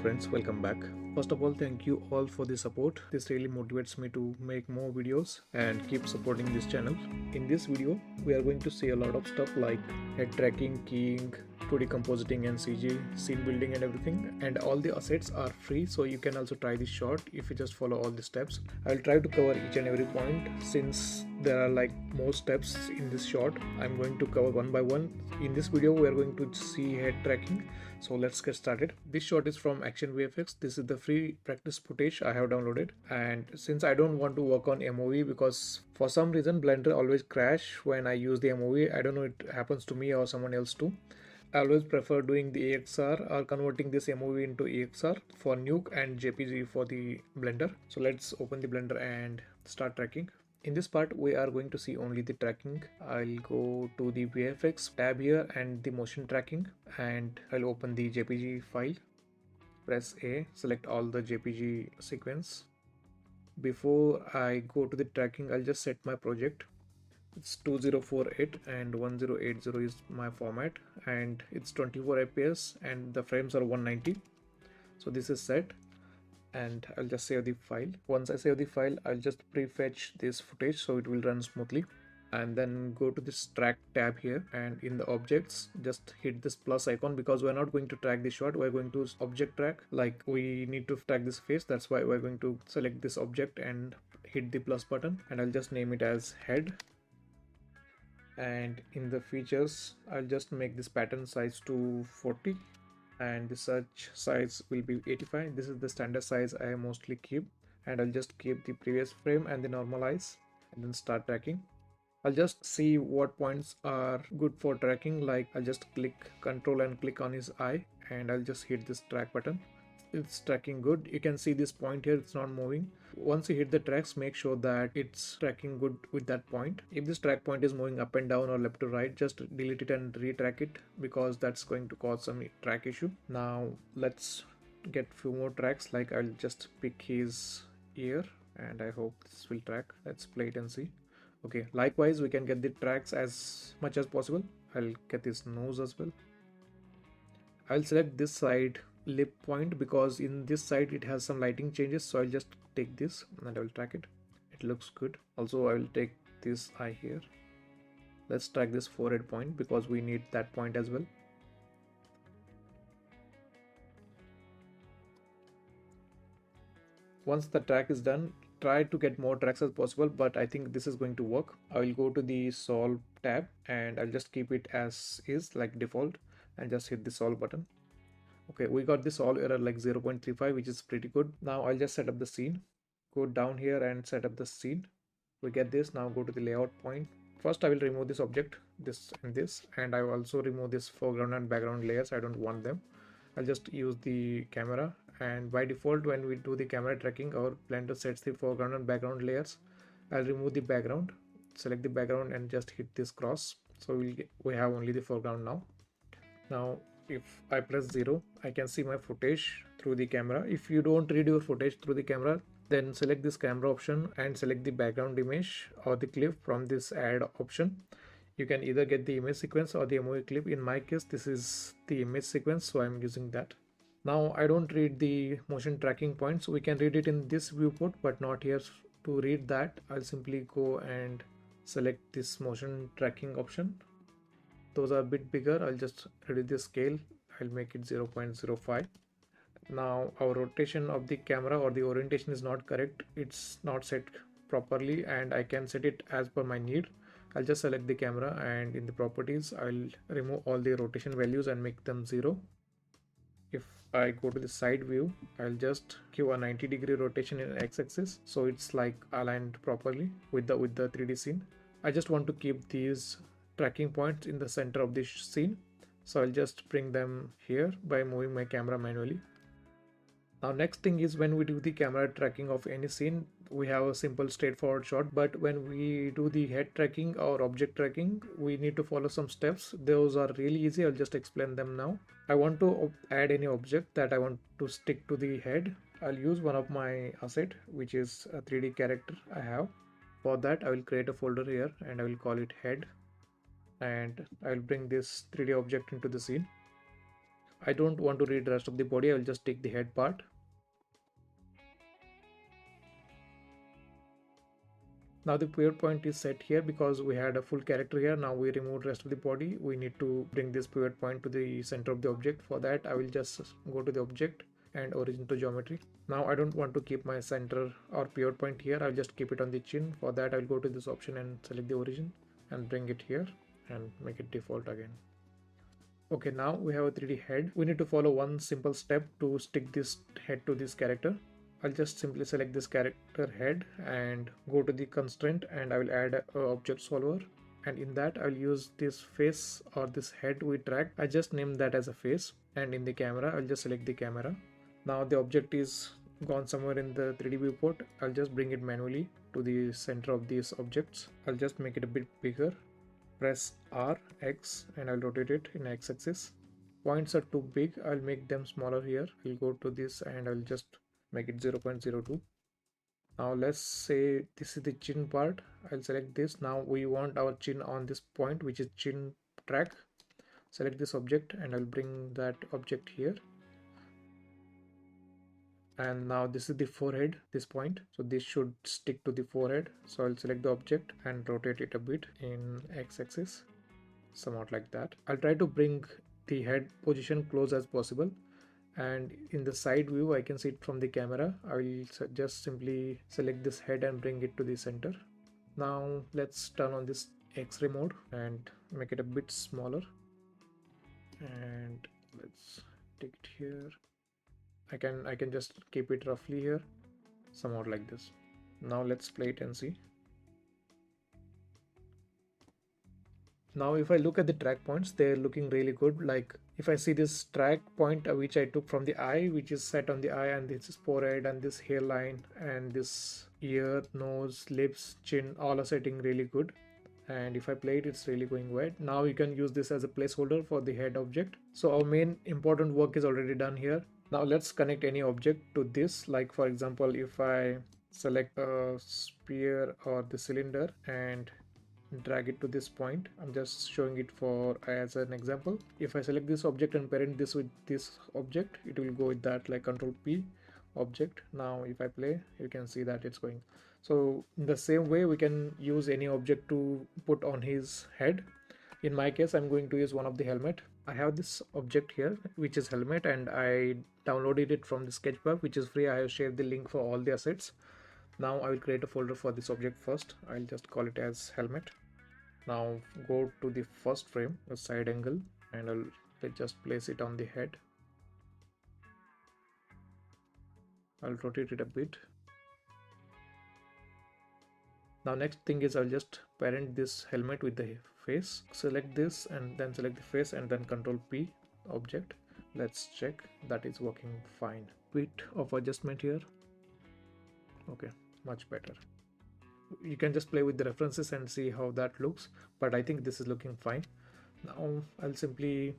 friends, welcome back. First of all, thank you all for the support. This really motivates me to make more videos and keep supporting this channel. In this video, we are going to see a lot of stuff like head tracking, keying, 2D compositing and CG, scene building and everything, and all the assets are free, so you can also try this short if you just follow all the steps. I'll try to cover each and every point. Since there are like more steps in this short, I'm going to cover one by one. In this video, we are going to see head tracking, so let's get started. This shot is from Action VFX. This is the free practice footage I have downloaded, and since I don't want to work on MOV because for some reason Blender always crash when I use the MOV. I don't know, it happens to me or someone else too. I always prefer doing the EXR or converting this MOV into EXR for Nuke and JPG for the Blender. So let's open the Blender and start tracking. In this part, we are going to see only the tracking. I'll go to the VFX tab here and the motion tracking, and I'll open the JPG file. Press A, select all the JPG sequence. Before I go to the tracking, I'll just set my project. It's 2048 and 1080 is my format, and it's 24 fps and the frames are 190. So this is set, and I'll just save the file. Once I save the file, I'll just prefetch this footage so it will run smoothly, and then go to this track tab here, and in the objects just hit this plus icon because we're not going to track the shot, we're going to object track. Like, we need to track this face, that's why we're going to select this object and hit the plus button, and I'll just name it as head. And in the features, I'll just make this pattern size to 40 and the search size will be 85. This is the standard size I mostly keep, and I'll just keep the previous frame and the normalize and then start tracking. I'll just see what points are good for tracking. Like, I'll just click control and click on his eye, and I'll just hit this track button. It's tracking good. You can see this point here, it's not moving. Once you hit the tracks, make sure that it's tracking good with that point. If this track point is moving up and down or left to right, just delete it and retrack it because that's going to cause some track issue. Now let's get few more tracks. Like, I'll just pick his ear and I hope this will track. Let's play it and see. Okay, likewise we can get the tracks as much as possible. I'll get his nose as well. I'll select this side lip point because in this side it has some lighting changes, so I'll just take this and I will track it. It looks good. Also, I will take this eye here. Let's track this forehead point because we need that point as well. Once the track is done, try to get more tracks as possible, but I think this is going to work. I will go to the solve tab and I'll just keep it as is, like default, and just hit the solve button. Okay, we got this solve error like 0.35, which is pretty good. Now I'll just set up the scene. Go down here and set up the scene. We get this. Now go to the layout point. First I will remove this object, this and this, and I will also remove this foreground and background layers. I don't want them. I'll just use the camera, and by default when we do the camera tracking, our Blender sets the foreground and background layers. I'll remove the background, select the background and just hit this cross, so we have only the foreground now. Now if I press 0, I can see my footage through the camera. If you don't read your footage through the camera, then select this camera option and select the background image or the clip from this add option. You can either get the image sequence or the MOV clip. In my case, this is the image sequence, so I'm using that. Now I don't read the motion tracking points, so we can read it in this viewport but not here. To read that, I'll simply go and select this motion tracking option. Those are a bit bigger. I'll just reduce the scale. I'll make it 0.05. Now our rotation of the camera or the orientation is not correct. It's not set properly and I can set it as per my need. I'll just select the camera and in the properties I'll remove all the rotation values and make them 0. If I go to the side view, I'll just give a 90-degree rotation in x-axis so it's like aligned properly with the 3D scene. I just want to keep these tracking points in the center of this scene, so I'll just bring them here by moving my camera manually. Now next thing is, when we do the camera tracking of any scene, we have a simple straightforward shot, but when we do the head tracking or object tracking, we need to follow some steps. Those are really easy. I'll just explain them now. I want to add any object that I want to stick to the head. I'll use one of my asset, which is a 3D character I have. For that, I will create a folder here and I will call it head, and I will bring this 3D object into the scene. I don't want to read the rest of the body. I will just take the head part. Now the pivot point is set here because we had a full character here. Now we remove the rest of the body. We need to bring this pivot point to the center of the object. For that, I will just go to the object and origin to geometry. Now I don't want to keep my center or pivot point here. I'll just keep it on the chin. For that, I'll go to this option and select the origin and bring it here and make it default again. Okay, now we have a 3D head. We need to follow one simple step to stick this head to this character. I'll just simply select this character head and go to the constraint, and I will add a object solver, and in that I'll use this face or this head we tracked. I just named that as a face, and in the camera I'll just select the camera. Now the object is gone somewhere in the 3D viewport. I'll just bring it manually to the center of these objects. I'll just make it a bit bigger. Press R, X, and I'll rotate it in X axis. Points are too big. I'll make them smaller here. I'll go to this and I'll just make it 0.02. Now let's say this is the chin part. I'll select this. Now we want our chin on this point, which is chin track. Select this object and I'll bring that object here. And now this is the forehead, this point, so this should stick to the forehead. So I'll select the object and rotate it a bit in x-axis, somewhat like that. I'll try to bring the head position close as possible, and in the side view I can see it from the camera. I will just simply select this head and bring it to the center. Now let's turn on this X-ray mode and make it a bit smaller, and let's take it here. I can just keep it roughly here, somewhat like this. Now let's play it and see. Now if I look at the track points, they're looking really good. Like if I see this track point which I took from the eye, which is set on the eye, and this is forehead and this hairline and this ear, nose, lips, chin, all are setting really good. And if I play it, it's really going well. Now you can use this as a placeholder for the head object. So our main important work is already done here. Now let's connect any object to this. Like for example, if I select a sphere or the cylinder and drag it to this point, I'm just showing it for as an example. If I select this object and parent this with this object, it will go with that, like Control P object. Now if I play, you can see that it's going. So in the same way, we can use any object to put on his head. In my case, I'm going to use one of the helmet. I have this object here, which is helmet, and I downloaded it from the sketchbook, which is free. I have shared the link for all the assets. Now I will create a folder for this object first. I'll just call it as helmet. Now go to the first frame, a side angle, and I'll just place it on the head. I'll rotate it a bit. Now next thing is I'll just parent this helmet with the face. Select this and then select the face and then Control P object. Let's check that is working fine. Bit of adjustment here. Okay, much better. You can just play with the references and see how that looks, but I think this is looking fine. Now I'll simply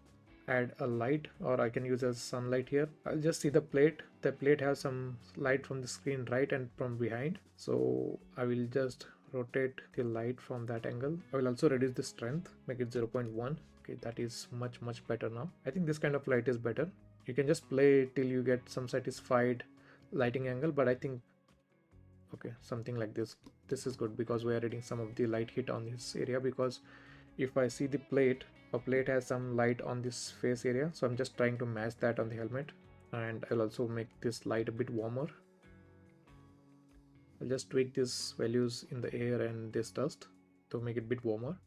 add a light, or I can use as sunlight here. I'll just see the plate. The plate has some light from the screen right and from behind, so I will just rotate the light from that angle. I will also reduce the strength, make it 0.1. Okay, that is much better now. I think this kind of light is better. You can just play till you get some satisfied lighting angle, but I think okay, something like this is good because we are getting some of the light hit on this area. Because if I see the plate, a plate has some light on this face area, so I'm just trying to match that on the helmet. And I'll also make this light a bit warmer. I'll just tweak these values in the air and this dust to make it a bit warmer,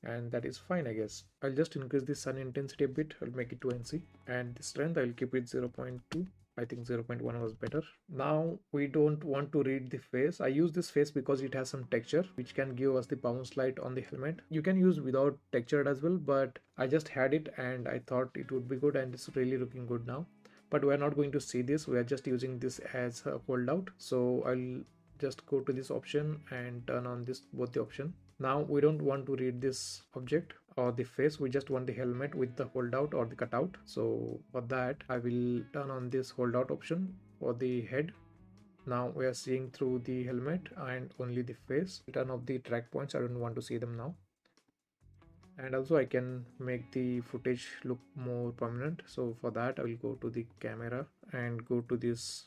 and that is fine, I guess. I'll just increase the sun intensity a bit. I'll make it 2 NC, and the strength I'll keep it 0.2. I think 0.1 was better. Now we don't want to read the face. I use this face because it has some texture which can give us the bounce light on the helmet. You can use without textured as well, but I just had it and I thought it would be good, and it's really looking good now. But we're not going to see this. We are just using this as a holdout. So I'll just go to this option and turn on this both the option. Now we don't want to read this object or the face, we just want the helmet with the holdout or the cutout. So for that I will turn on this holdout option for the head. Now we are seeing through the helmet and only the face. Turn off the track points, I don't want to see them now. And also I can make the footage look more prominent. So for that I will go to the camera and go to this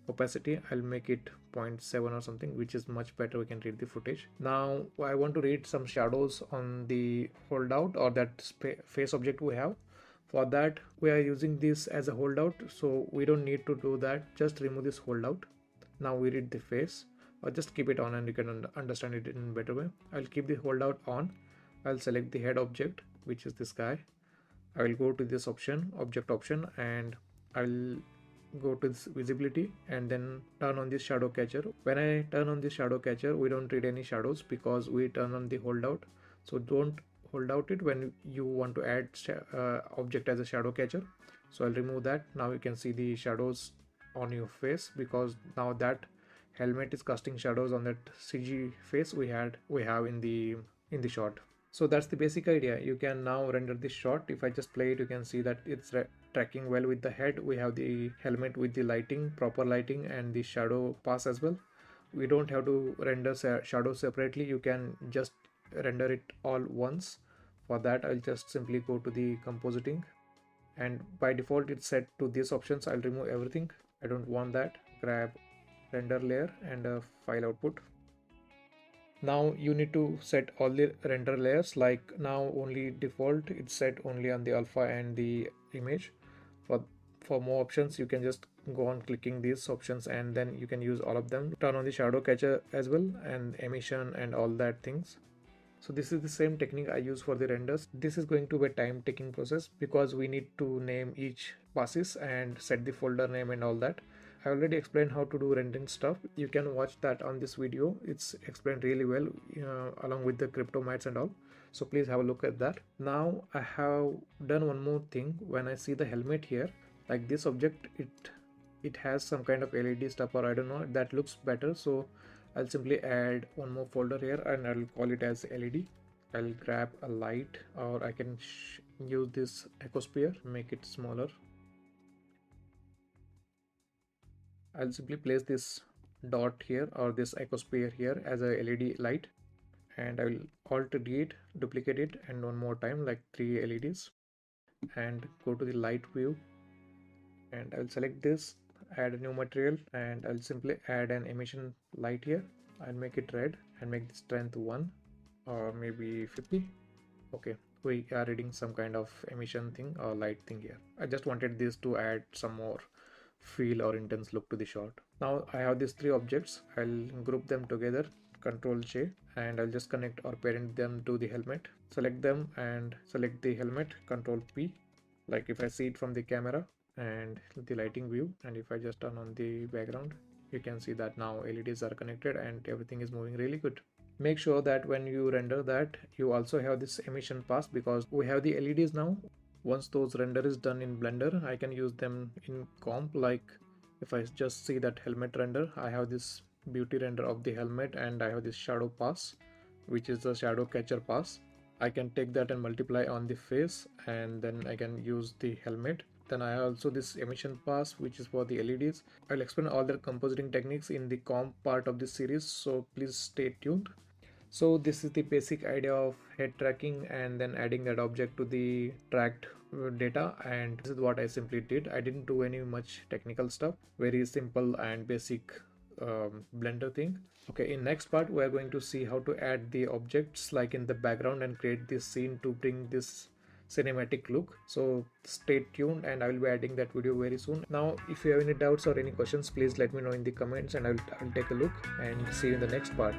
opacity. I'll make it 0.7 or something, which is much better. We can read the footage. Now I want to read some shadows on the holdout or that face object we have. For that we are using this as a holdout, so we don't need to do that. Just remove this holdout. Now we read the face, or just keep it on and you can understand it in a better way. I'll keep the holdout on. I'll select the head object, which is this guy. I will go to this option, object option, and I'll go to this visibility and then turn on this shadow catcher. When I turn on this shadow catcher, we don't read any shadows because we turn on the holdout. So don't hold out it when you want to add object as a shadow catcher. So I'll remove that. Now you can see the shadows on your face because now that helmet is casting shadows on that CG face we have in the shot. So that's the basic idea. You can now render this shot. If I just play it, you can see that it's tracking well with the head. We have the helmet with the lighting, proper lighting, and the shadow pass as well. We don't have to render shadows separately. You can just render it all once. For that I'll just simply go to the compositing, and by default it's set to these options. I'll remove everything. I don't want that. Grab render layer and a file output. Now you need to set all the render layers. Like now only default it's set only on the alpha and the image. For more options you can just go on clicking these options and then you can use all of them. Turn on the shadow catcher as well and emission and all that things. So this is the same technique I use for the renders. This is going to be a time taking process because we need to name each passes and set the folder name and all that. I already explained how to do rendering stuff. You can watch that on this video. It's explained really well along with the crypto mats and all. So please have a look at that. Now I have done one more thing. When I see the helmet here, like this object, it has some kind of LED stuff or I don't know, that looks better. So I'll simply add one more folder here and I'll call it as LED. I'll grab a light, or I can use this ecosphere, make it smaller. I'll simply place this dot here or this ecosphere here as a LED light, and I will alt delete, duplicate it, and one more time like 3 LEDs, and go to the light view, and I'll select this, add a new material, and I'll simply add an emission light here. I'll make it red and make the strength 1 or maybe 50. Okay, we are reading some kind of emission thing or light thing here. I just wanted this to add some more feel or intense look to the shot. Now I have these 3 objects. I'll group them together, Control J, and I'll just connect or parent them to the helmet. Select them and select the helmet, Control P, like if I see it from the camera and the lighting view, and if I just turn on the background, you can see that now LEDs are connected and everything is moving really good. Make sure that when you render that you also have this emission pass because we have the LEDs now. Once those render is done in Blender, I can use them in comp. Like if I just see that helmet render, I have this beauty render of the helmet and I have this shadow pass, which is the shadow catcher pass. I can take that and multiply on the face, and then I can use the helmet. Then I have also this emission pass, which is for the LEDs. I'll explain all the compositing techniques in the comp part of this series, so please stay tuned. So this is the basic idea of head tracking and then adding that object to the tracked data, and this is what I simply did. I didn't do any much technical stuff, very simple and basic Blender thing. Okay, in next part we are going to see how to add the objects like in the background and create this scene to bring this cinematic look. So stay tuned and I will be adding that video very soon. Now if you have any doubts or any questions, please let me know in the comments and I'll take a look and see you in the next part.